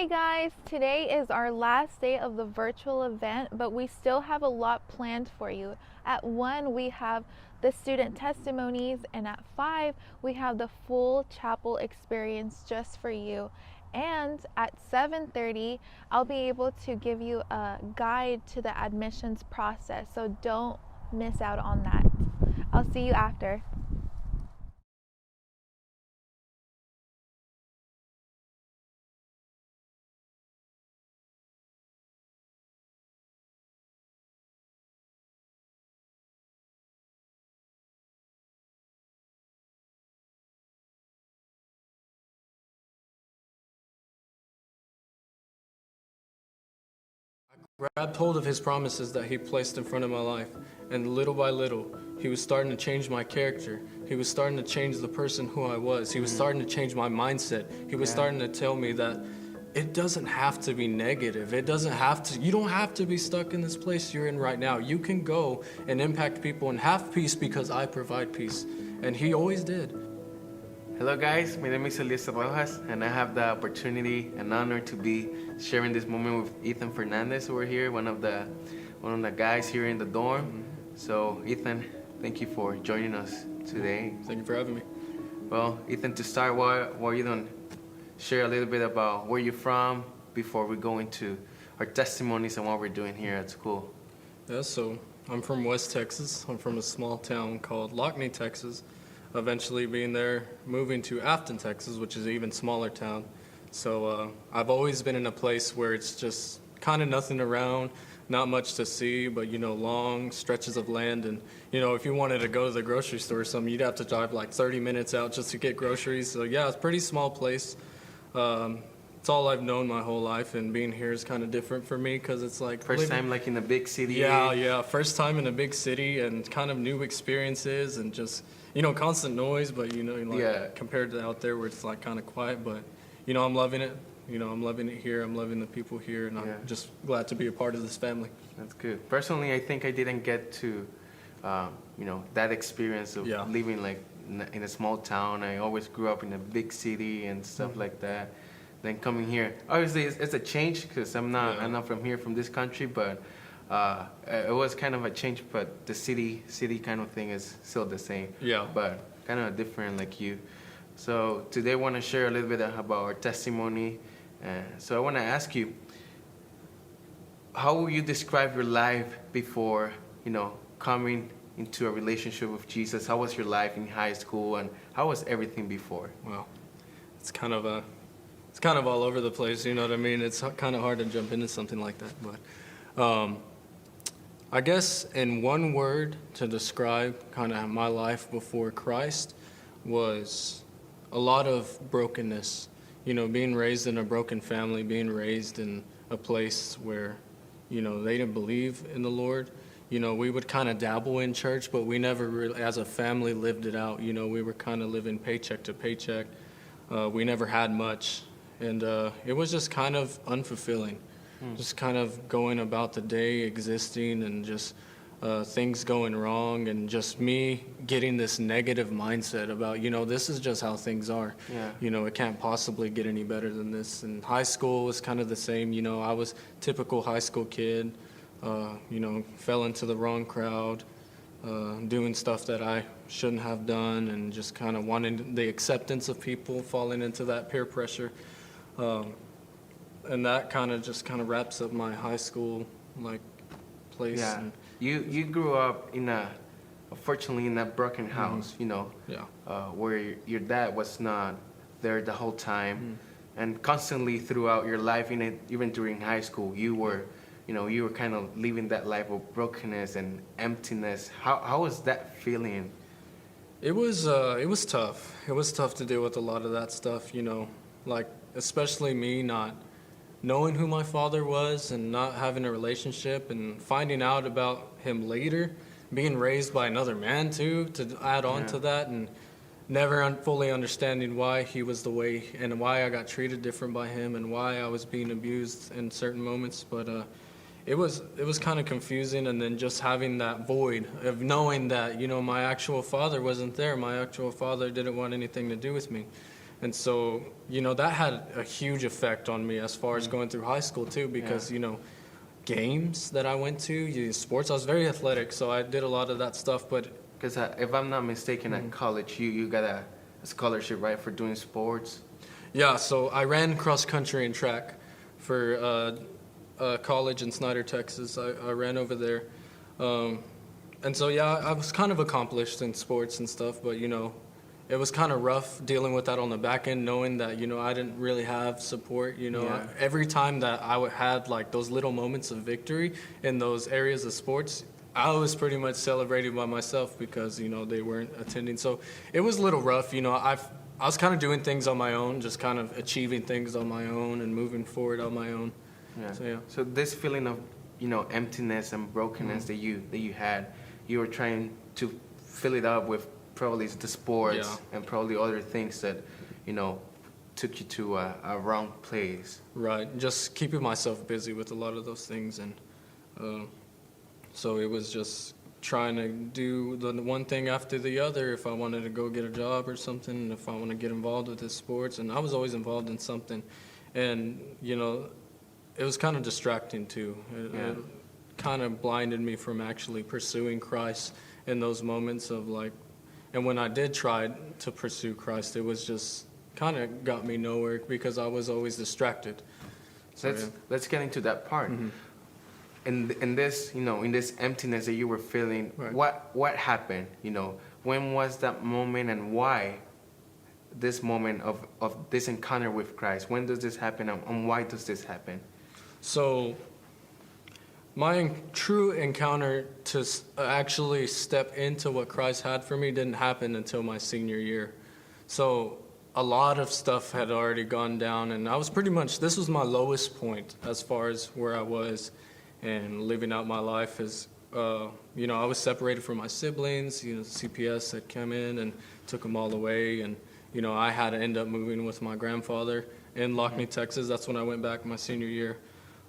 Hey guys, today is our last day of the virtual event, but we still have a lot planned for you. At 1, we have the student testimonies, and at 5, we have the full chapel experience just for you. And at 7:30, I'll be able to give you a guide to the admissions process, so don't miss out on that. I'll see you after. Grabbed hold of his promises that he placed in front of my life, and little by little, he was starting to change my character. He was starting to change the person who I was. He was starting to change my mindset. He was starting to tell me that it doesn't have to be negative. You don't have to be stuck in this place you're in right now. You can go and impact people and have peace because I provide peace. And he always did. Hello guys, my name is Elias Rojas, and I have the opportunity and honor to be sharing this moment with Ethan Fernandez over here, one of the guys here in the dorm. So Ethan, thank you for joining us today. Thank you for having me. Well, Ethan, to start, why you don't share a little bit about where you're from before we go into our testimonies and what we're doing here at school. Yeah, so I'm from West Texas. I'm from a small town called Lockney, Texas. Eventually being there, moving to Afton, Texas, which is an even smaller town. So I've always been in a place where it's just kind of nothing around, not much to see, but, long stretches of land. And, if you wanted to go to the grocery store or something, you'd have to drive like 30 minutes out just to get groceries. So, yeah, it's a pretty small place. It's all I've known my whole life, and being here is kind of different for me because it's like... First time like in a big city? Yeah, first time in a big city and kind of new experiences and just... constant noise, but, compared to out there where it's, like, kind of quiet. But, I'm loving it. I'm loving it here. I'm loving the people here, and I'm just glad to be a part of this family. That's good. Personally, I think I didn't get to, that experience of living, like, in a small town. I always grew up in a big city and stuff like that. Then coming here, obviously, it's a change because I'm not from here, from this country, but... it was kind of a change, but the city kind of thing is still the same. Yeah. But kind of different like you. So today I want to share a little bit about our testimony. So I want to ask you, how would you describe your life before, coming into a relationship with Jesus? How was your life in high school, and how was everything before? Well, it's kind of all over the place, you know what I mean? It's kind of hard to jump into something like that, but... I guess in one word to describe kind of my life before Christ was a lot of brokenness. Being raised in a broken family, being raised in a place where, they didn't believe in the Lord. We would kind of dabble in church, but we never really, as a family, lived it out. We were kind of living paycheck to paycheck. We never had much, and it was just kind of unfulfilling. Just kind of going about the day, existing, and just things going wrong, and just me getting this negative mindset about, this is just how things are. Yeah. It can't possibly get any better than this. And high school was kind of the same. I was typical high school kid, fell into the wrong crowd, doing stuff that I shouldn't have done, and just kind of wanting the acceptance of people, falling into that peer pressure. And that kind of wraps up my high school place. Yeah. And you grew up unfortunately in a broken house, where your dad was not there the whole time, and constantly throughout your life, even during high school, you were kind of living that life of brokenness and emptiness. How was that feeling? it was tough. It was tough to deal with a lot of that stuff, especially me not knowing who my father was and not having a relationship, and finding out about him later, being raised by another man too, to add on to that, and never fully understanding why he was the way, and why I got treated different by him, and why I was being abused in certain moments. But it was kind of confusing, and then just having that void of knowing that, my actual father wasn't there. My actual father didn't want anything to do with me. And so, that had a huge effect on me as far as going through high school too, because, games that I went to, sports, I was very athletic, so I did a lot of that stuff. But because if I'm not mistaken, at college, you got a scholarship, right, for doing sports? Yeah, so I ran cross country and track for college in Snyder, Texas. I ran over there. And so, I was kind of accomplished in sports and stuff, but, it was kind of rough dealing with that on the back end, knowing that, I didn't really have support. Every time that I had like those little moments of victory in those areas of sports, I was pretty much celebrating by myself because, they weren't attending. So it was a little rough. I was kind of doing things on my own, just kind of achieving things on my own and moving forward on my own. Yeah. So this feeling of, emptiness and brokenness that you had, you were trying to fill it up with probably the sports and probably other things that, took you to a wrong place. Right. Just keeping myself busy with a lot of those things. And so it was just trying to do the one thing after the other. If I wanted to go get a job or something, if I want to get involved with the sports. And I was always involved in something. And, it was kind of distracting too. It kind of blinded me from actually pursuing Christ in those moments of like, and when I did try to pursue Christ, it was just kind of got me nowhere because I was always distracted. So, let's get into that part. In this, in this emptiness that you were feeling, right. what happened? When was that moment, and why this moment of this encounter with Christ? When does this happen, and why does this happen? So my true encounter to actually step into what Christ had for me didn't happen until my senior year. So a lot of stuff had already gone down, and I was this was my lowest point as far as where I was and living out my life. I was separated from my siblings. CPS had come in and took them all away, and I had to end up moving with my grandfather in Lockney, Texas. That's when I went back my senior year.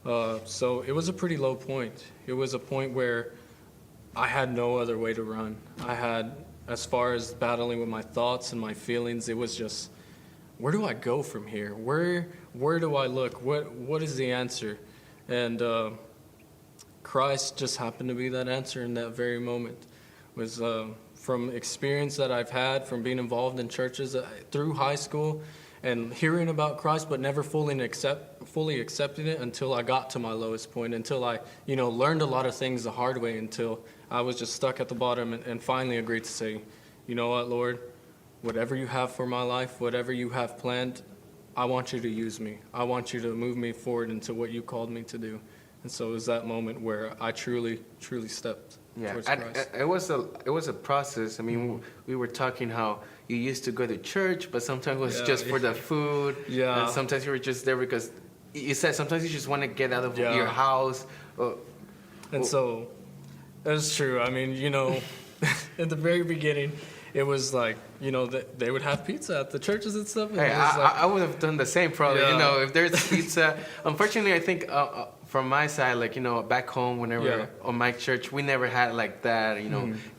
So it was a pretty low point. It was a point where I had no other way to run. As far as battling with my thoughts and my feelings, it was just, where do I go from here? Where do I look? What is the answer? And Christ just happened to be that answer in that very moment. It was from experience that I've had from being involved in churches through high school and hearing about Christ, but never fully accepting it until I got to my lowest point, until I, learned a lot of things the hard way, until I was just stuck at the bottom and finally agreed to say, you know what, Lord, whatever you have for my life, whatever you have planned, I want you to use me. I want you to move me forward into what you called me to do. And so it was that moment where I truly stepped towards Christ. It was a process. I mean, we were talking how you used to go to church, but sometimes it was just for the food. Yeah. And sometimes you were just there because you said sometimes you just want to get out of your house. And so that's true. I mean, at the very beginning, it was like, they would have pizza at the churches and stuff. And hey, I would have done the same probably. If there's pizza. Unfortunately, I think from my side, back home, whenever on my church, we never had like that,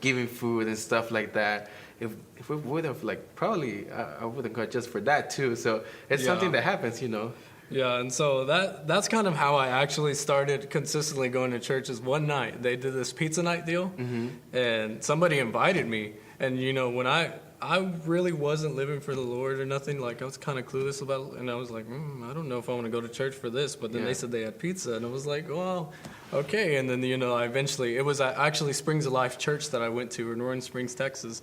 giving food and stuff like that. If we would have, probably I would have got just for that too. So it's something that happens, Yeah, and so that's kind of how I actually started consistently going to churches. One night, they did this pizza night deal, and somebody invited me. And, when I really wasn't living for the Lord or nothing, I was kind of clueless about it. And I was like, I don't know if I want to go to church for this. But then they said they had pizza, and I was like, well, okay. And then, I eventually, it was actually Springs of Life Church that I went to in Roaring Springs, Texas.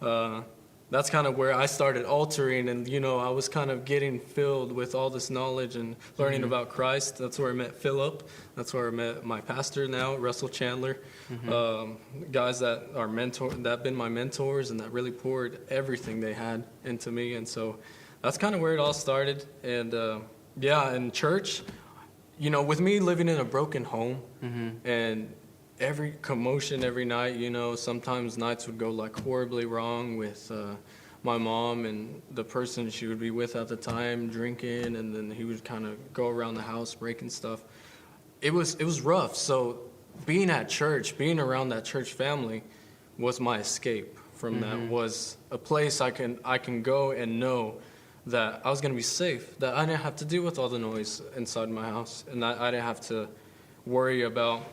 That's kind of where I started altering, and I was kind of getting filled with all this knowledge and learning about Christ. That's where I met Philip. That's where I met my pastor now, Russell Chandler. Guys that have been my mentors and that really poured everything they had into me. And so that's kind of where it all started. And in church, with me living in a broken home and every commotion every night, sometimes nights would go horribly wrong with my mom and the person she would be with at the time drinking, and then he would kind of go around the house breaking stuff. It was rough. So being at church, being around that church family was my escape from that, was a place I can go and know that I was going to be safe, that I didn't have to deal with all the noise inside my house, and that I didn't have to worry about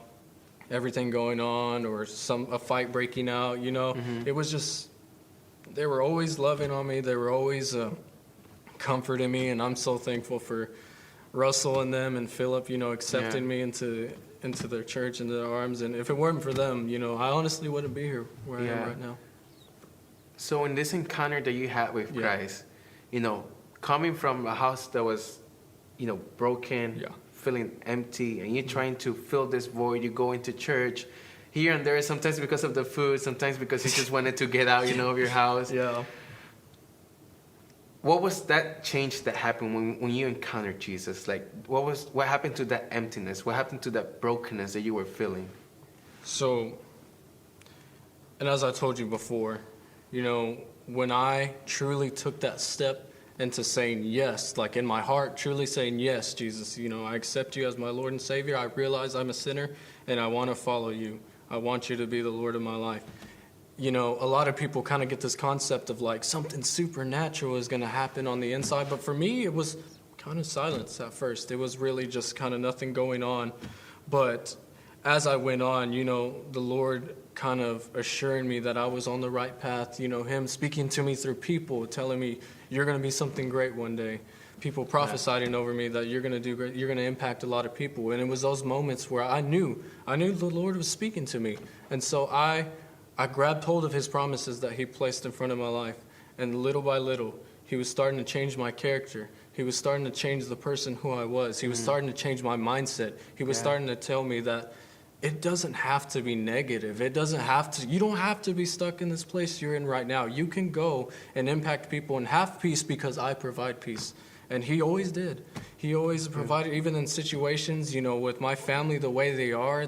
everything going on or a fight breaking out, you know. It was just, they were always loving on me. They were always comforting me, and I'm so thankful for Russell and them and Philip, you know, accepting me into their church, into their arms. And if it weren't for them, you know, I honestly wouldn't be here where I am right now. So in this encounter that you had with Christ, you know, coming from a house that was, you know, broken, feeling empty, and you're trying to fill this void, you go into church here and there, sometimes because of the food, sometimes because you just wanted to get out, you know, of your house. What was that change that happened when you encountered Jesus? Like, what happened to that emptiness? What happened to that brokenness that you were feeling? So, and as I told you before, you know, when I truly took that step into saying yes, like in my heart, truly saying, yes, Jesus, you know, I accept you as my Lord and Savior. I realize I'm a sinner and I want to follow you. I want you to be the Lord of my life. You know, a lot of people kind of get this concept of like something supernatural is going to happen on the inside. But for me, it was kind of silence at first. It was really just kind of nothing going on. But as I went on, you know, the Lord kind of assuring me that I was on the right path. You know, him speaking to me through people, telling me, you're going to be something great one day. People prophesying over me that you're going to do great, you're going to impact a lot of people. And it was those moments where I knew the Lord was speaking to me. And so I grabbed hold of his promises that he placed in front of my life. And little by little, he was starting to change my character. He was starting to change the person who I was. He was starting to change my mindset. He was starting to tell me that it doesn't have to be negative. You don't have to be stuck in this place you're in right now. You can go and impact people and have peace because I provide peace. And he always did. He always provided, even in situations, you know, with my family, the way they are,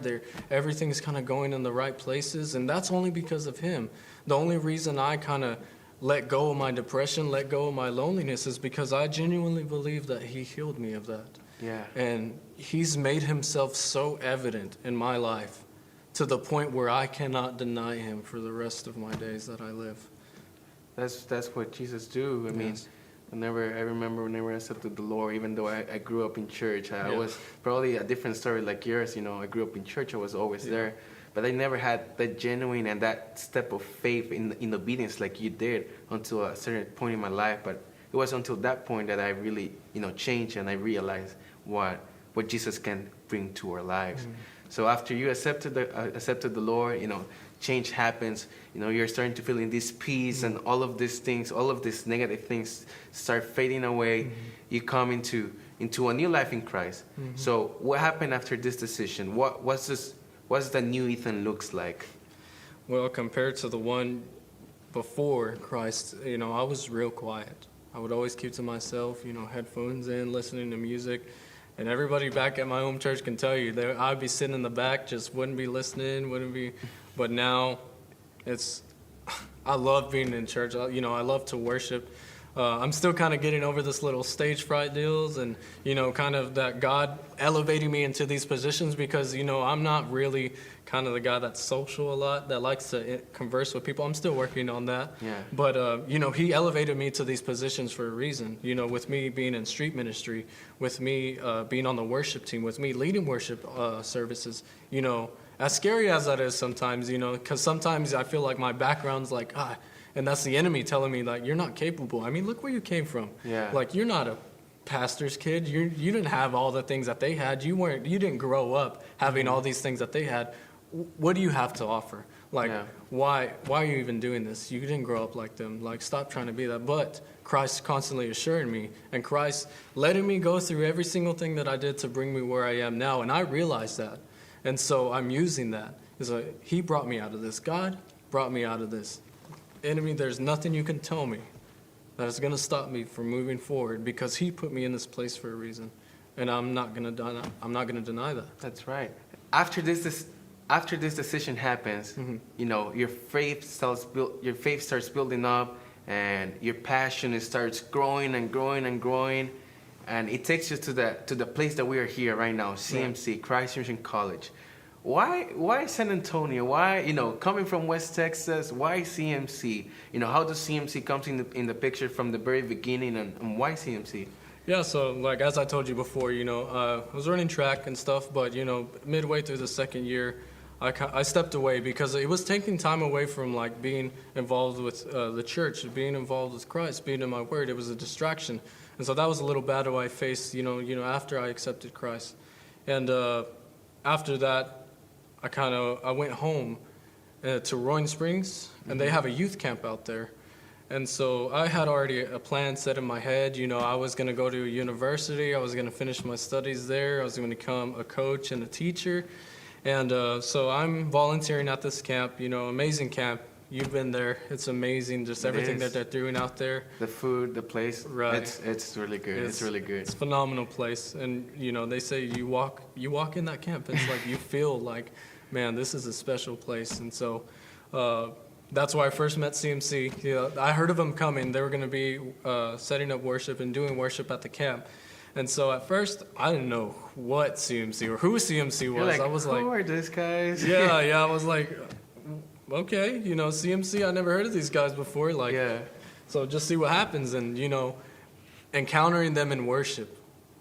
everything's kind of going in the right places. And that's only because of him. The only reason I kind of let go of my depression, let go of my loneliness is because I genuinely believe that he healed me of that. Yeah. And he's made himself so evident in my life to the point where I cannot deny him for the rest of my days that I live. That's what Jesus do. I mean, I remember whenever I accepted the Lord, even though I grew up in church, I was probably a different story like yours. You know, I grew up in church, I was always there, but I never had that genuine and that step of faith in obedience like you did until a certain point in my life. But it was until that point that I really, you know, changed and I realized what Jesus can bring to our lives. So after you accepted the Lord, you know, change happens. You know, you're starting to feel in this peace, and all of these things, all of these negative things start fading away. You come into a new life in Christ. So what happened after this decision? What's the new Ethan looks like? Well, compared to the one before Christ, you know, I was real quiet. I would always keep to myself, you know, headphones in, listening to music. And everybody back at my home church can tell you, I'd be sitting in the back, just wouldn't be listening, But now, I love being in church. You know, I love to worship. I'm still kind of getting over this little stage fright deals and, you know, kind of that God elevating me into these positions because, you know, I'm not really kind of the guy that's social a lot, that likes to converse with people. I'm still working on that. Yeah. But, you know, he elevated me to these positions for a reason. You know, with me being in street ministry, with me being on the worship team, with me leading worship services, you know, as scary as that is sometimes, you know, because sometimes I feel like my background's like, and that's the enemy telling me, like, you're not capable. I mean, look where you came from. Yeah. Like, you're not a pastor's kid. You didn't have all the things that they had. You didn't grow up having all these things that they had. What do you have to offer? Like, why are you even doing this? You didn't grow up like them. Like, stop trying to be that. But Christ constantly assuring me, and Christ letting me go through every single thing that I did to bring me where I am now. And I realized that. And so I'm using that. It's like, he brought me out of this. God brought me out of this. Enemy, there's nothing you can tell me that is going to stop me from moving forward because he put me in this place for a reason. And I'm not going to deny that. That's right. After this decision happens, you know, your faith starts building up, and your passion starts growing and growing and growing, and it takes you to the place that we are here right now, CMC, Christ Mission College. why San Antonio? Why, coming from West Texas, why CMC? How does CMC comes in the picture from the very beginning, and why CMC? Yeah, so like as I told you before, I was running track and stuff, but midway through the second year, I stepped away because it was taking time away from like being involved with the church, being involved with Christ, being in my word. It was a distraction, and so that was a little battle I faced, after I accepted Christ, and after that, I went home to Roaring Springs, and they have a youth camp out there. And so I had already a plan set in my head. I was going to go to a university. I was going to finish my studies there. I was going to become a coach and a teacher. And so I'm volunteering at this camp, amazing camp. You've been there. It's amazing, just everything that they're doing out there. The food, the place. Right. It's really good. It's really good. It's a phenomenal place. And, they say you walk in that camp, it's like you feel like, man, this is a special place. And so that's why I first met CMC. I heard of them coming. They were going to be setting up worship and doing worship at the camp. And so at first, I didn't know what CMC or who CMC was. Like, I was like, who are these guys? Yeah, I was like, okay, CMC, I never heard of these guys before. Like, so just see what happens. And, encountering them in worship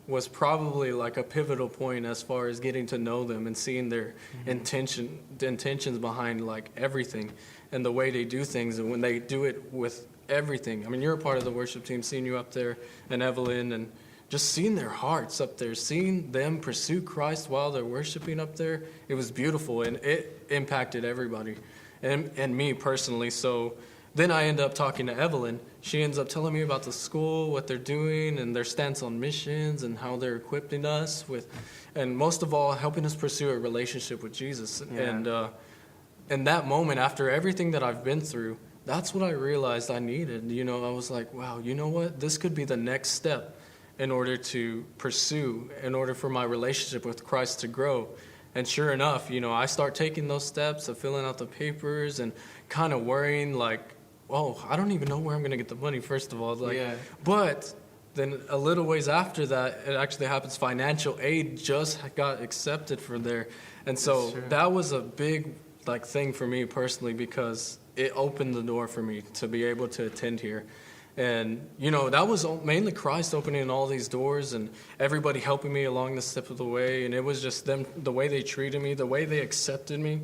was probably like a pivotal point as far as getting to know them and seeing their the intentions behind like everything and the way they do things and when they do it with everything. I mean, you're a part of the worship team, seeing you up there and Evelyn, and just seeing their hearts up there, seeing them pursue Christ while they're worshiping up there, it was beautiful, and it impacted everybody and me personally. So then I end up talking to Evelyn. She ends up telling me about the school, what they're doing, and their stance on missions, and how they're equipping us with, and most of all, helping us pursue a relationship with Jesus. Yeah. And in that moment, after everything that I've been through, that's what I realized I needed. I was like, wow, you know what? This could be the next step in order to pursue, in order for my relationship with Christ to grow. And sure enough, I start taking those steps of filling out the papers and kind of worrying like, oh, I don't even know where I'm going to get the money, first of all. But then a little ways after that, it actually happens. Financial aid just got accepted for there. And so that was a big thing for me personally, because it opened the door for me to be able to attend here. And, that was mainly Christ opening all these doors and everybody helping me along the step of the way. And it was just them, the way they treated me, the way they accepted me,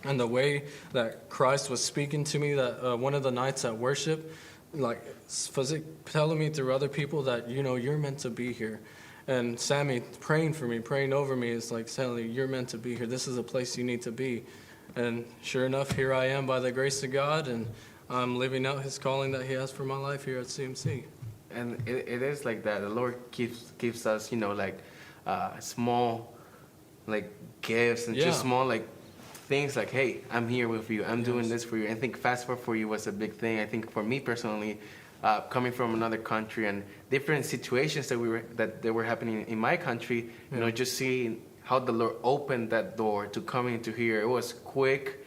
and the way that Christ was speaking to me, that one of the nights at worship, was it telling me through other people that, you're meant to be here. And Sammy praying for me, praying over me, is like telling me, you're meant to be here. This is a place you need to be. And sure enough, here I am by the grace of God, and I'm living out his calling that he has for my life here at CMC. And it is like that. The Lord gives us, small, gifts and just small, things like, hey, I'm here with you. I'm doing this for you. I think Fast Forward for you was a big thing. I think for me personally, coming from another country and different situations that were happening in my country, just seeing how the Lord opened that door to come into here. It was quick.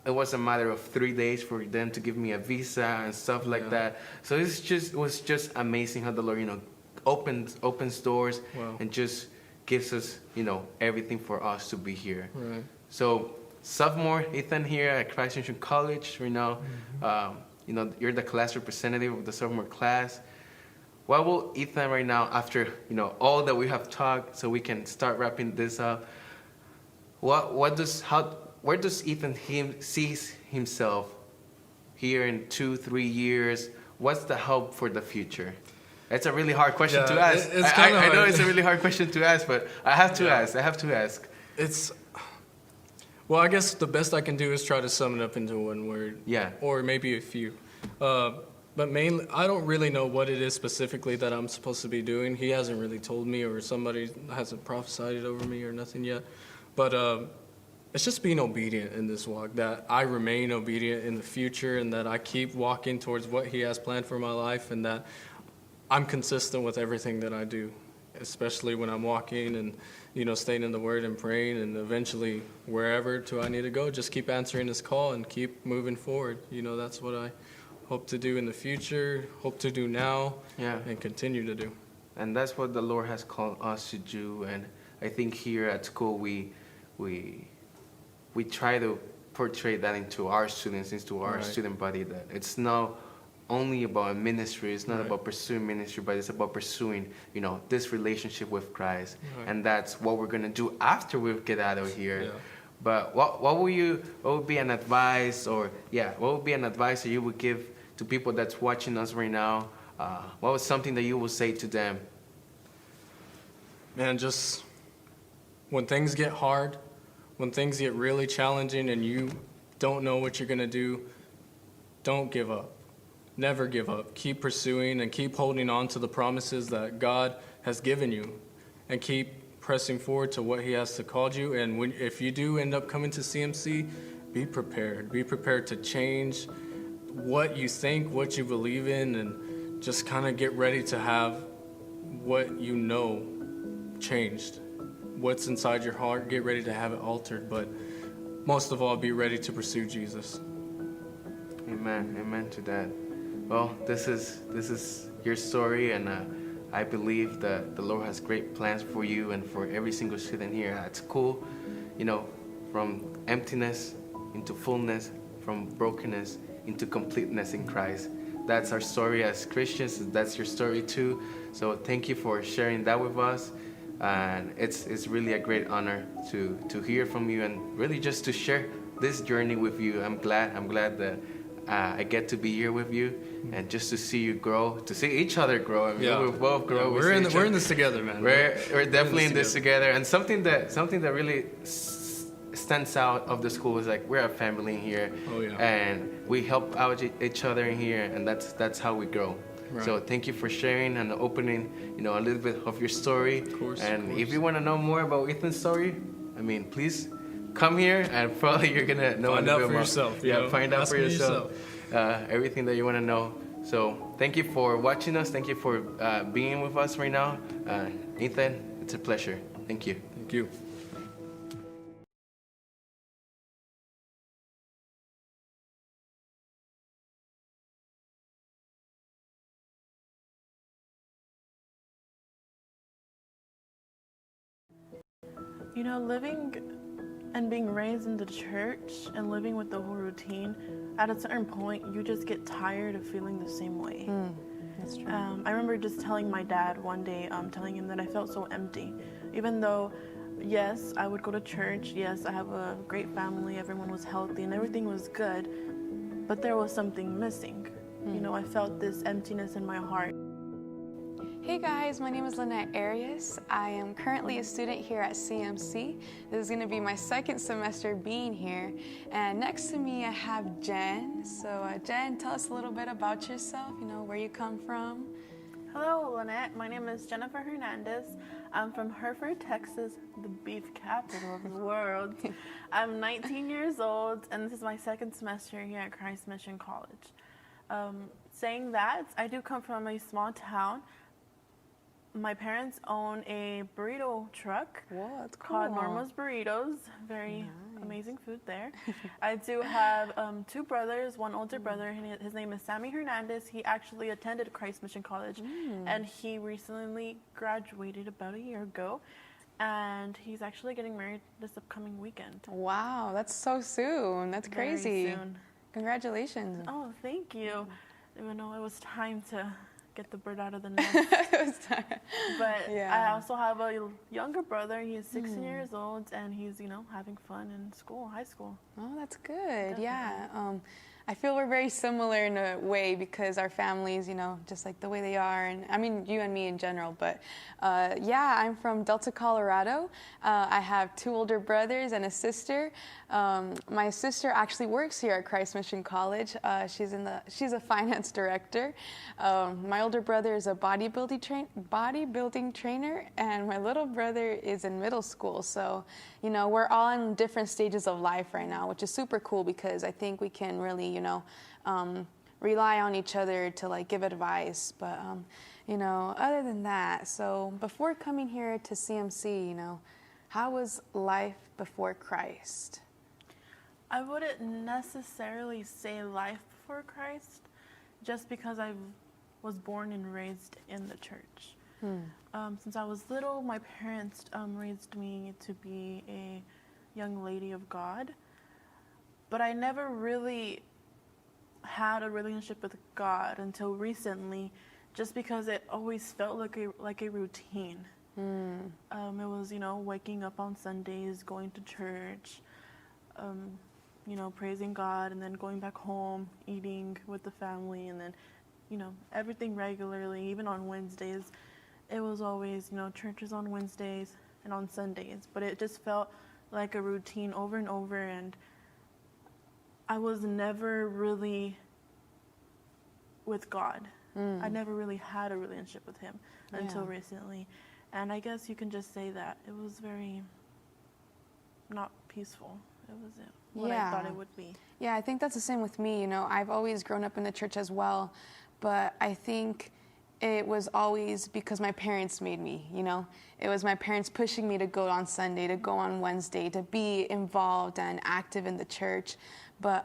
It was a matter of 3 days for them to give me a visa and stuff like that. So it was just amazing how the Lord, opens doors and just gives us, everything for us to be here. Right. So sophomore Ethan here at Christ Mission College, you're the class representative of the sophomore class. What will Ethan right now, after all that we have talked, so we can start wrapping this up? Where does Ethan sees himself here in 2-3 years? What's the hope for the future? It's a really hard question to ask. I know it's a really hard question to ask, but I have to ask. Well, I guess the best I can do is try to sum it up into one word. Yeah. Or maybe a few. But mainly, I don't really know what it is specifically that I'm supposed to be doing. He hasn't really told me, or somebody hasn't prophesied it over me or nothing yet. But it's just being obedient in this walk, that I remain obedient in the future, and that I keep walking towards what he has planned for my life, and that I'm consistent with everything that I do, especially when I'm walking and, staying in the Word and praying, and eventually wherever I need to go, just keep answering his call and keep moving forward. That's what I hope to do in the future, hope to do now, and continue to do. And that's what the Lord has called us to do. And I think here at school we we try to portray that into our students, into our Right. student body, that it's not only about ministry, it's not Right. about pursuing ministry, but it's about pursuing, this relationship with Christ. Right. And that's what we're going to do after we get out of here. Yeah. But what would be an advice, what would be an advice that you would give to people that's watching us right now? What was something that you would say to them? Man, just when things get hard, when things get really challenging and you don't know what you're going to do, don't give up. Never give up. Keep pursuing and keep holding on to the promises that God has given you, and keep pressing forward to what He has called you. And if you do end up coming to CMC, be prepared. Be prepared to change what you think, what you believe in, and just kind of get ready to have what you know changed. What's inside your heart, get ready to have it altered. But most of all, be ready to pursue Jesus. Amen. Amen to that. Well, this is your story, and I believe that the Lord has great plans for you and for every single student here at school. From emptiness into fullness, from brokenness into completeness in Christ. That's our story as Christians. That's your story too. So thank you for sharing that with us. And it's really a great honor to hear from you and really just to share this journey with you. I'm glad that I get to be here with you and just to see you grow, to see each other grow. I mean, Yeah. we both grow. Yeah, we're in this together, man. We're definitely in this together. And something that really stands out of the school is like we're a family in here. Oh, yeah. And we help out each other in here, and that's how we grow. Right. So thank you for sharing and opening, a little bit of your story. Of course. If you want to know more about Ethan's story, please come here, and probably you're gonna know Find a out little for more. yourself. Yeah, find out Ask for me yourself. Everything that you want to know. So thank you for watching us. Thank you for being with us right now. Ethan, it's a pleasure. Thank you. Thank you. Living and being raised in the church and living with the whole routine, at a certain point, you just get tired of feeling the same way. That's true. I remember just telling my dad one day, telling him that I felt so empty. Even though, yes, I would go to church, yes, I have a great family, everyone was healthy, and everything was good, but there was something missing. I felt this emptiness in my heart. Hey guys, my name is Lynette Arias. I am currently a student here at CMC. This is going to be my second semester being here. And next to me I have Jen. So Jen, tell us a little bit about yourself, where you come from. Hello, Lynette. My name is Jennifer Hernandez. I'm from Hereford, Texas, the beef capital of the world. I'm 19 years old, and this is my second semester here at Christ Mission College. Saying that, I do come from a small town. My parents own a burrito truck called Norma's Burritos. Very amazing food there. I do have two brothers, one older brother. His name is Sammy Hernandez. He actually attended Christ Mission College, and he recently graduated about a year ago. And he's actually getting married this upcoming weekend. Wow, that's so soon. That's crazy. Very soon. Congratulations. Oh, thank you. Even though it was time to get the bird out of the nest. But I also have a younger brother. He is 16 years old, and he's, having fun in school, high school. Oh, that's good. Definitely. Yeah. I feel we're very similar in a way because our families, just like the way they are. And I mean, you and me in general. But I'm from Delta, Colorado. I have two older brothers and a sister. My sister actually works here at Christ Mission College. She's a finance director. My older brother is a bodybuilding trainer, and my little brother is in middle school. So, we're all in different stages of life right now, which is super cool because I think we can really, rely on each other to give advice. But, other than that, so before coming here to CMC, how was life before Christ? I wouldn't necessarily say life before Christ, just because I was born and raised in the church. Since I was little, my parents raised me to be a young lady of God, but I never really had a relationship with God until recently, just because it always felt like a routine. It was, waking up on Sundays, going to church, praising God, and then going back home, eating with the family, and then, everything regularly, even on Wednesdays. It was always, churches on Wednesdays and on Sundays, but it just felt like a routine over and over, and I was never really with God. I never really had a relationship with him until recently. And I guess you can just say that it was very not peaceful. It wasn't what I thought it would be. Yeah, I think that's the same with me. I've always grown up in the church as well, but I think it was always because my parents made me, It was my parents pushing me to go on Sunday, to go on Wednesday, to be involved and active in the church. But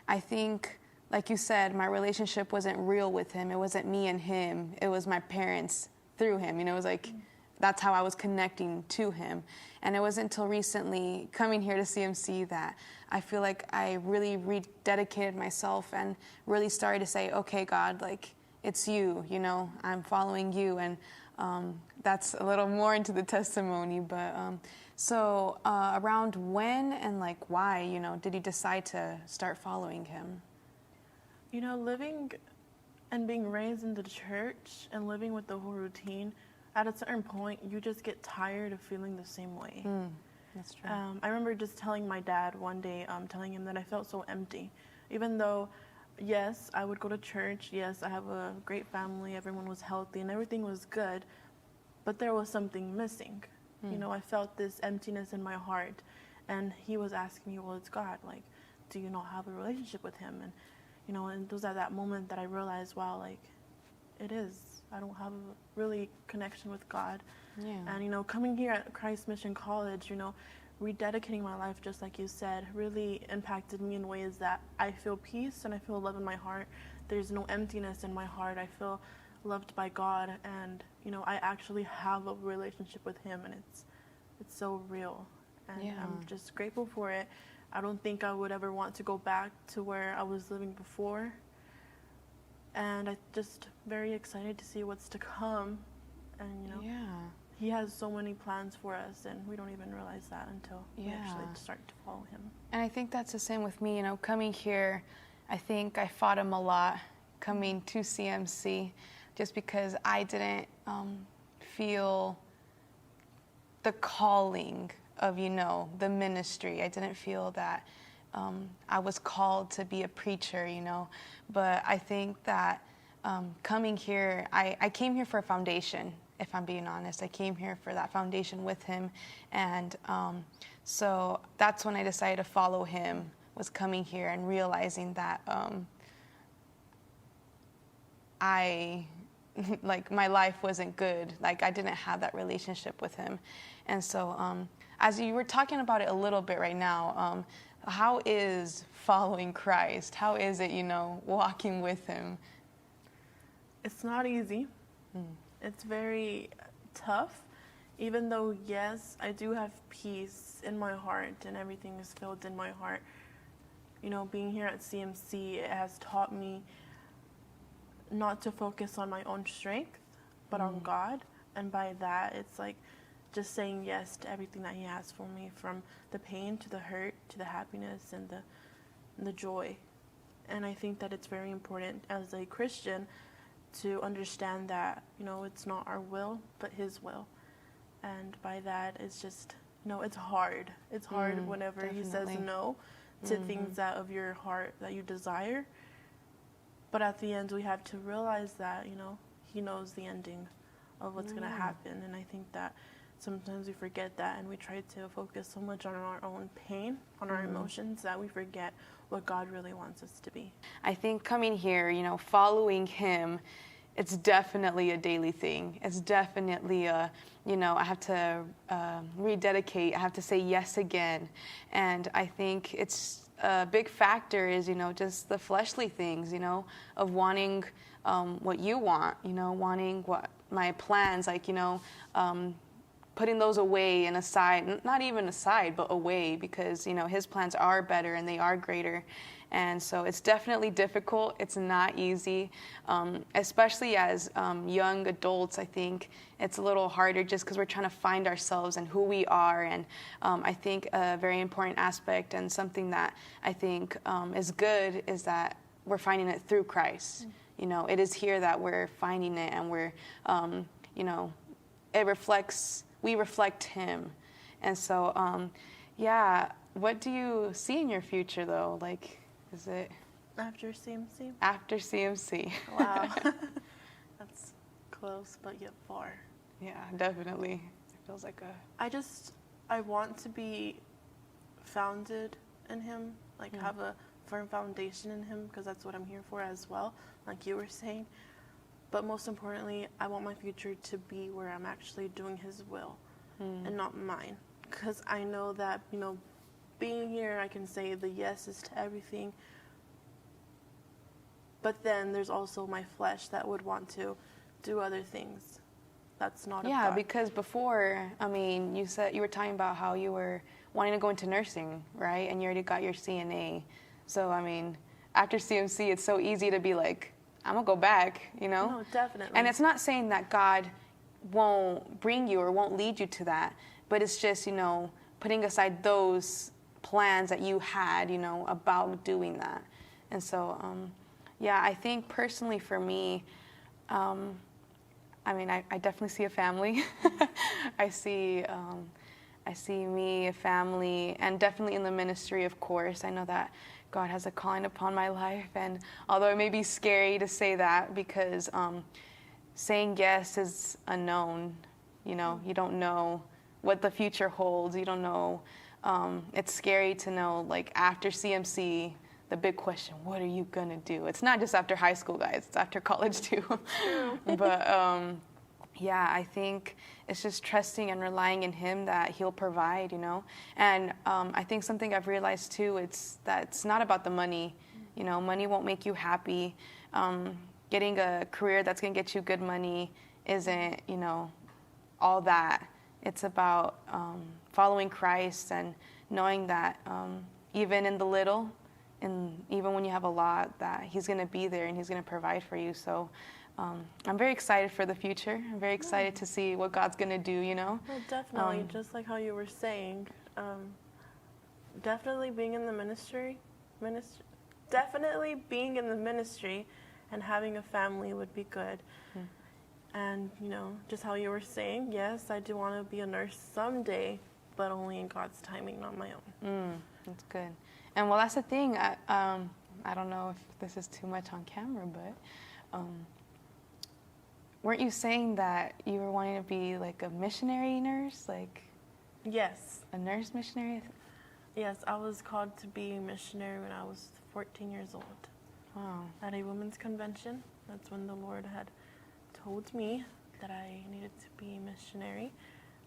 I think, like you said, my relationship wasn't real with him. It wasn't me and him. It was my parents through him. It was like, that's how I was connecting to him. And it wasn't until recently, coming here to CMC, that I feel like I really rededicated myself and really started to say, okay, God, like, it's you, I'm following you. And that's a little more into the testimony. But so around when and like why, did you decide to start following him? Living and being raised in the church and living with the whole routine, at a certain point, you just get tired of feeling the same way. That's true. I remember just telling my dad one day, telling him that I felt so empty. Even though, yes, I would go to church, yes, I have a great family, everyone was healthy, and everything was good, but there was something missing. I felt this emptiness in my heart, and he was asking me, well, it's God, like, do you not have a relationship with him? And, and it was at that moment that I realized, wow, like, it is. I don't have a really connection with God. Yeah. And, coming here at Christ Mission College, rededicating my life, just like you said, really impacted me in ways that I feel peace and I feel love in my heart. There's no emptiness in my heart. I feel loved by God, and, I actually have a relationship with him, and it's so real. And I'm just grateful for it. I don't think I would ever want to go back to where I was living before. And I'm just very excited to see what's to come. And, he has so many plans for us, and we don't even realize that until we actually start to follow him. And I think that's the same with me. Coming here, I think I fought him a lot coming to CMC, just because I didn't feel the calling of, the ministry. I didn't feel that I was called to be a preacher, But I think that coming here, I came here for a foundation, if I'm being honest. I came here for that foundation with him. And so that's when I decided to follow him, was coming here and realizing that my life wasn't good. Like, I didn't have that relationship with him. And so as you were talking about it a little bit right now, how is following Christ? How is it, walking with him? It's not easy. It's very tough. Even though, yes, I do have peace in my heart and everything is filled in my heart. Being here at CMC, it has taught me not to focus on my own strength, but on God. And by that, it's like just saying yes to everything that he has for me, from the pain to the hurt to the happiness and the joy. And I think that it's very important as a Christian to understand that, it's not our will, but his will. And by that, it's just, it's hard. It's hard whenever definitely. He says no to things that of your heart that you desire. But at the end, we have to realize that, he knows the ending of what's going to happen. And I think that sometimes we forget that, and we try to focus so much on our own pain, on our emotions, that we forget what God really wants us to be. I think coming here, following him, it's definitely a daily thing. It's definitely I have to rededicate. I have to say yes again. And I think it's a big factor is, just the fleshly things, of wanting wanting what my plans, like, putting those away and aside, not even aside, but away, because, you know, his plans are better and they are greater. And so it's definitely difficult. It's not easy, especially as young adults. I think it's a little harder just because we're trying to find ourselves and who we are. And I think a very important aspect and something that I think is good is that we're finding it through Christ. You know, it is here that we're finding it, and we're, you know, we reflect him. And so, yeah, what do you see in your future, though? Like, is it after CMC? After CMC. Wow. That's close, but yet far. Yeah, definitely. It feels like I want to be founded in him, like have a firm foundation in him, because that's what I'm here for as well, like you were saying. But most importantly, I want my future to be where I'm actually doing his will and not mine. Because I know that, you know, being here, I can say the yeses to everything. But then there's also my flesh that would want to do other things. That's not yeah, God. because before, I mean, you were talking about how you were wanting to go into nursing, right? And you already got your CNA. So, I mean, after CMC, it's so easy to be like, I'm going to go back, you know? No, definitely. And it's not saying that God won't bring you or won't lead you to that, but it's just, you know, putting aside those plans that you had, you know, about doing that. And so, yeah, I think personally for me, I mean, I definitely see a family. I see me, a family, and definitely in the ministry, of course. I know that God has a calling upon my life, and although it may be scary to say that, because saying yes is unknown. You know, you don't know what the future holds. You don't know. It's scary to know, like, after CMC, the big question, what are you going to do? It's not just after high school, guys. It's after college, too. But, yeah, I think it's just trusting and relying in him that he'll provide, you know. And I think something I've realized, too, it's not about the money. You know, money won't make you happy. Getting a career that's going to get you good money isn't, you know, all that. It's about following Christ and knowing that even in the little, and even when you have a lot, that he's going to be there and he's going to provide for you. So I'm very excited for the future. I'm very excited to see what God's going to do, you know? Well, definitely, just like how you were saying, definitely being in the ministry, definitely being in the ministry and having a family would be good. And, you know, just how you were saying, yes, I do want to be a nurse someday, but only in God's timing, not my own. That's good. And, well, that's the thing. I don't know if this is too much on camera, but weren't you saying that you were wanting to be, like, a missionary nurse? Like, yes. A nurse missionary? Yes, I was called to be a missionary when I was 14 years old. Wow. At a women's convention. That's when the Lord had told me that I needed to be a missionary.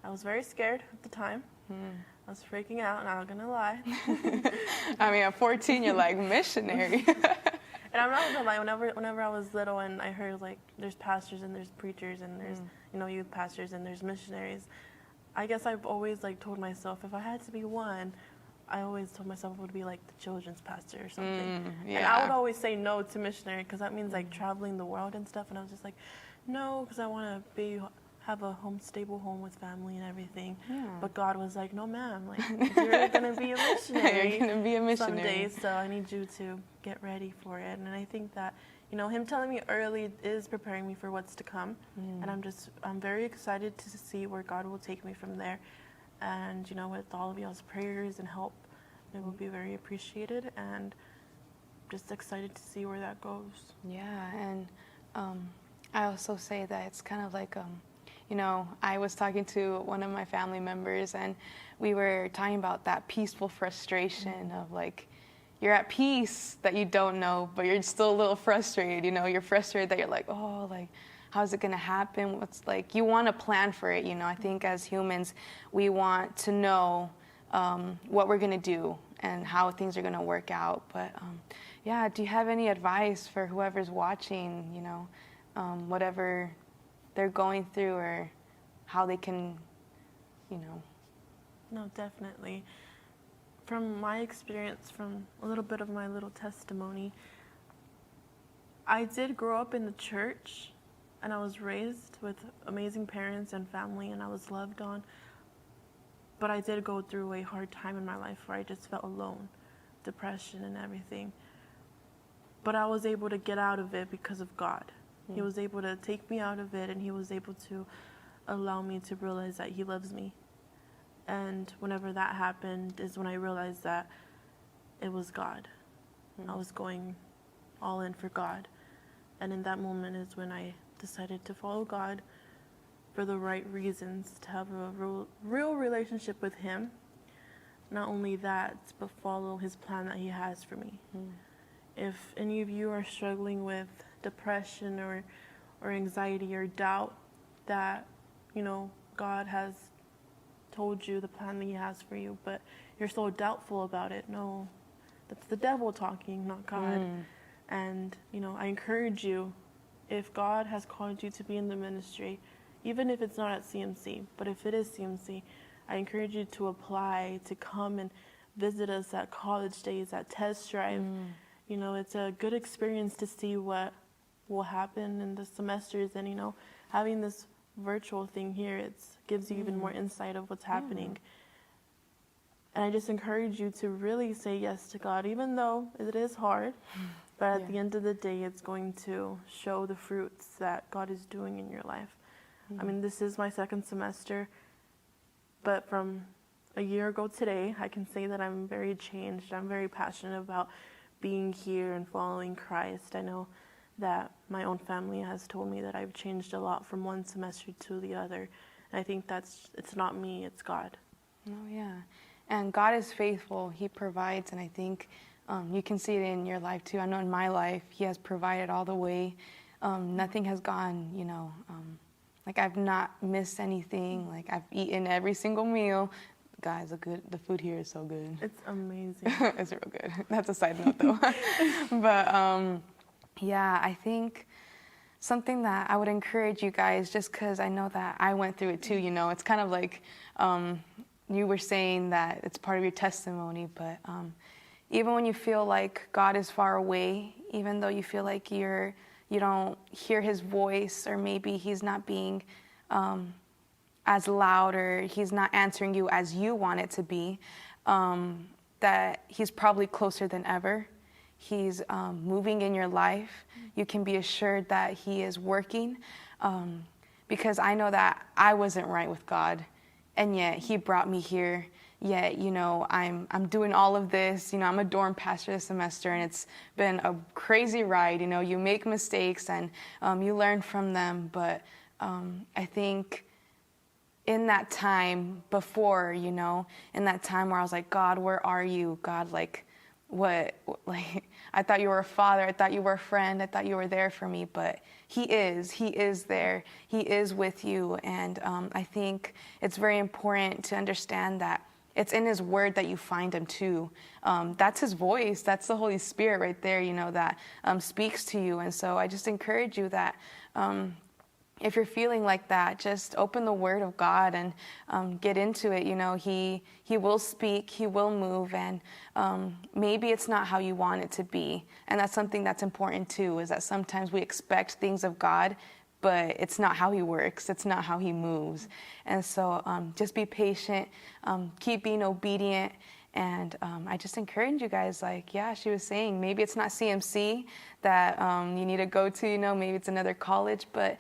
I was very scared at the time. I was freaking out, not gonna lie. I mean, at 14, you're like, missionary. And I'm not gonna lie, whenever I was little and I heard, like, there's pastors and there's preachers and there's, you know, youth pastors and there's missionaries, I guess I've always, like, told myself if I had to be one, I always told myself it would be like the children's pastor or something. Yeah. And I would always say no to missionary because that means, like, traveling the world and stuff. And I was just like, no, because I want to have a stable home with family and everything. Yeah. But God was like, no, ma'am, like, you're going to be a missionary. You're going to be a missionary someday, so I need you to get ready for it. And I think that, you know, him telling me early is preparing me for what's to come. And I'm very excited to see where God will take me from there. And, you know, with all of y'all's prayers and help, it will be very appreciated, and just excited to see where that goes. Yeah, and I also say that it's kind of like, you know, I was talking to one of my family members, and we were talking about that peaceful frustration of, like, you're at peace that you don't know, but you're still a little frustrated, you know, you're frustrated that you're like, oh, like, how's it going to happen? What's, like, you want to plan for it, you know. I think as humans, we want to know what we're going to do and how things are going to work out. But, yeah, do you have any advice for whoever's watching, you know, whatever they're going through, or how they can you know. No, definitely. From my experience, from a little bit of my little testimony, I did grow up in the church, and I was raised with amazing parents and family, and I was loved on. But I did go through a hard time in my life where I just felt alone, depression and everything. But I was able to get out of it because of God. He was able to take me out of it, and he was able to allow me to realize that he loves me. And whenever that happened is when I realized that it was God. I was going all in for God. And in that moment is when I decided to follow God for the right reasons, to have a real relationship with him. Not only that, but follow his plan that he has for me. If any of you are struggling with depression or anxiety or doubt that, you know, God has told you the plan that he has for you, but you're so doubtful about it, no, that's the devil talking, not God. And, you know, I encourage you, if God has called you to be in the ministry, even if it's not at CMC, but if it is CMC, I encourage you to apply, to come and visit us at college days, at test drive. You know, it's a good experience to see what will happen in the semesters, and, you know, having this virtual thing here, it gives you even more insight of what's happening. And I just encourage you to really say yes to God, even though it is hard. But at the end of the day, it's going to show the fruits that God is doing in your life. I mean, this is my second semester, but from a year ago today, I can say that I'm very changed. I'm very passionate about being here and following Christ. I know that my own family has told me that I've changed a lot from one semester to the other. And I think it's not me, it's God. Oh, yeah. And God is faithful. He provides, and I think you can see it in your life too. I know in my life, he has provided all the way. Nothing has gone, you know, like I've not missed anything. Like I've eaten every single meal. Guys, the food here is so good. It's amazing. It's real good. That's a side note though. But yeah, I think something that I would encourage you guys, just because I know that I went through it too, you know, it's kind of like you were saying that it's part of your testimony, but even when you feel like God is far away, even though you feel like you don't hear his voice, or maybe he's not being as loud, or he's not answering you as you want it to be, that he's probably closer than ever. He's moving in your life. You can be assured that he is working, because I know that I wasn't right with God, and yet he brought me here. Yet, you know, I'm doing all of this. You know, I'm a dorm pastor this semester, and it's been a crazy ride. You know, you make mistakes, and you learn from them. But I think in that time before, you know, in that time where I was like, God, where are you? God, like, what? Like, I thought you were a father. I thought you were a friend. I thought you were there for me. But he is there. He is with you. And I think it's very important to understand that it's in his word that you find him too. That's his voice. That's the Holy Spirit right there, you know, that speaks to you. And so I just encourage you that if you're feeling like that, just open the word of God and get into it. You know, he will speak, he will move, and maybe it's not how you want it to be. And that's something that's important too, is that sometimes we expect things of God, but it's not how he works. It's not how he moves. And so just be patient, keep being obedient. And I just encourage you guys, like, yeah, she was saying, maybe it's not CMC that you need to go to, you know, maybe it's another college, but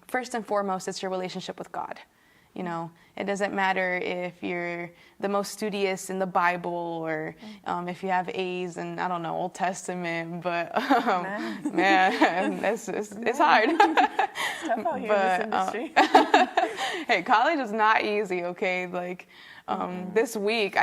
first and foremost, it's your relationship with God. You know, it doesn't matter if you're the most studious in the Bible, or if you have A's in, I don't know, Old Testament, but man, it's hard. It's tough out here in this industry. Hey, college is not easy, okay? Like, this week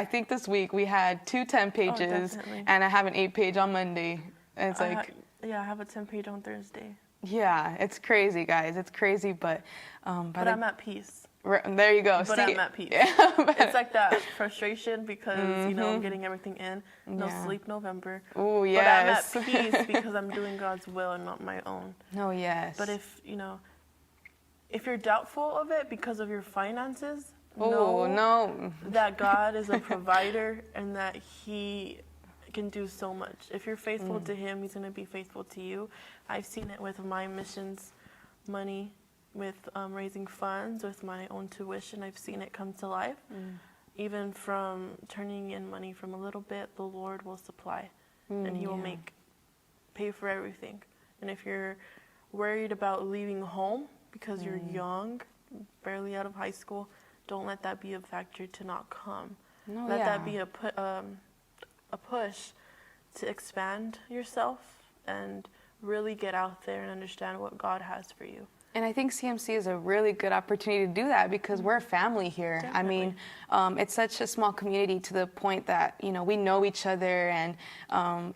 we had 2 10 pages, and I have an 8-page on Monday. And it's like, I have a 10-page on Thursday. Yeah, it's crazy, guys. It's crazy, but I'm at peace. There you go. But See? I'm at peace. Yeah, it's like that frustration because, you know, I'm getting everything in. No sleep November. Oh, yes. But I'm at peace because I'm doing God's will and not my own. Oh, yes. But if you're doubtful of it because of your finances, Oh, no. that God is a provider and that He can do so much. If you're faithful to Him, He's going to be faithful to you. I've seen it with my missions money, with raising funds, with my own tuition. I've seen it come to life. Even from turning in money from a little bit, the Lord will supply, and He will pay for everything. And if you're worried about leaving home because you're young, barely out of high school, don't let that be a factor to not come. Let that be a push to expand yourself and really get out there and understand what God has for you. And I think CMC is a really good opportunity to do that because we're a family here. Definitely. I mean, it's such a small community to the point that, you know, we know each other, and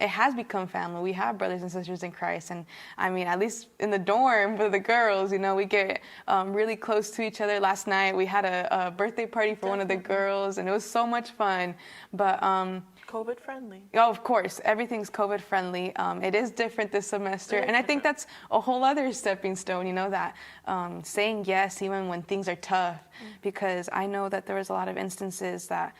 it has become family. We have brothers and sisters in Christ. And I mean, at least in the dorm for the girls, you know, we get really close to each other. Last night we had a birthday party for one of the girls, and it was so much fun. But COVID friendly. Oh, of course, everything's COVID friendly. It is different this semester, and I think that's a whole other stepping stone, you know, that saying yes even when things are tough, because I know that there was a lot of instances that,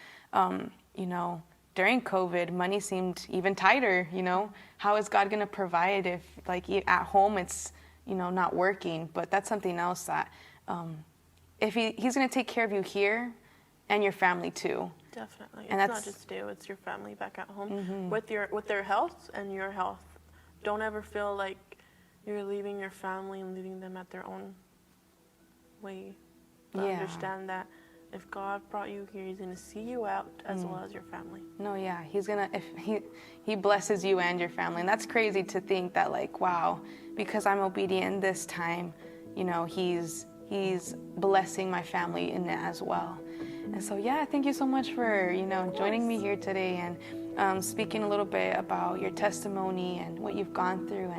you know, during COVID, money seemed even tighter, you know. How is God going to provide if, like, at home it's, you know, not working? But that's something else that if He's going to take care of you here and your family too. Definitely. And it's not just you, it's your family back at home with their health and your health. Don't ever feel like you're leaving your family and leaving them at their own way. But understand that if God brought you here, He's going to see you out as well as your family. No, yeah, He's going to, if he blesses you and your family. And that's crazy to think that, like, wow, because I'm obedient this time, you know, He's blessing my family in it as well. And so, yeah, thank you so much for, you know, joining me here today and speaking a little bit about your testimony and what you've gone through.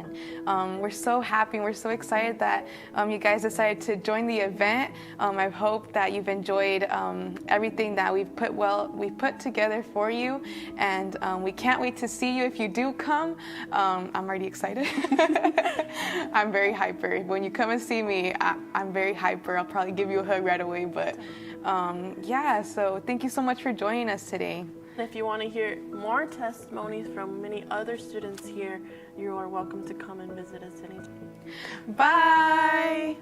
And we're so happy and we're so excited that you guys decided to join the event. I hope that you've enjoyed everything that we've put together for you. And we can't wait to see you if you do come. I'm already excited. I'm very hyper. When you come and see me, I'm very hyper. I'll probably give you a hug right away. But yeah, so thank you so much for joining us today. If you want to hear more testimonies from many other students here, you are welcome to come and visit us anytime. Bye!